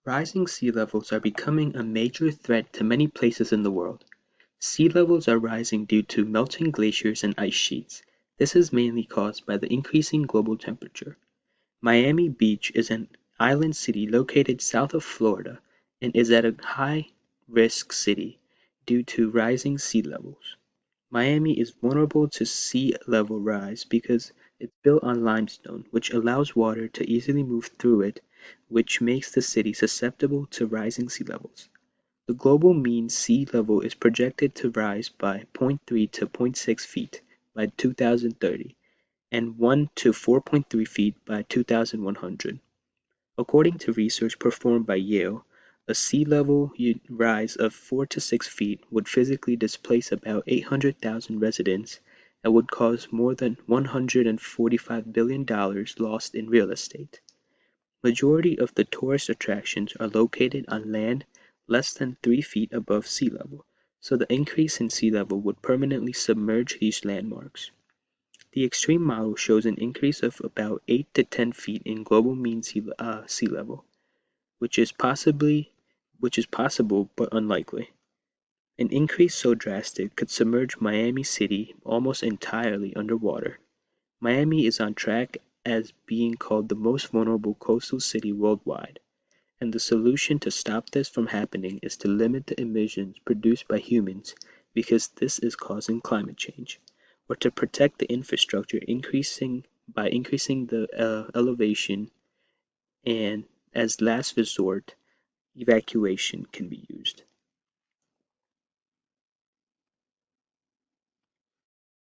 Rising sea levels are becoming a major threat to many places in the world. Sea levels are rising due to melting glaciers and ice sheets. This is mainly caused by the increasing global temperature. Miami Beach is an island city located south of Florida and is at a high-risk city due to rising sea levels. Miami is vulnerable to sea level rise because it's built on limestone, which allows water to easily move through it, which makes the city susceptible to rising sea levels. The global mean sea level is projected to rise by zero point 0.3 to zero point 0.6 feet by 2030 and 1 to 4.3 feet by 2100. According to research performed by Yale, a sea level rise of 4 to 6 feet would physically displace about 800,000 residents and would cause more than $145 billion lost in real estate. Majority of the tourist attractions are located on land less than 3 feet above sea level, so the increase in sea level would permanently submerge these landmarks. The extreme model shows an increase of about 8 to 10 feet in global mean sea level, which is possible but unlikely. An increase so drastic could submerge Miami City almost entirely underwater. Miami is on track as being called the most vulnerable coastal city worldwide, and the solution to stop this from happening is to limit the emissions produced by humans because this is causing climate change, or to protect the infrastructure increasing the elevation, and as last resort, evacuation can be used.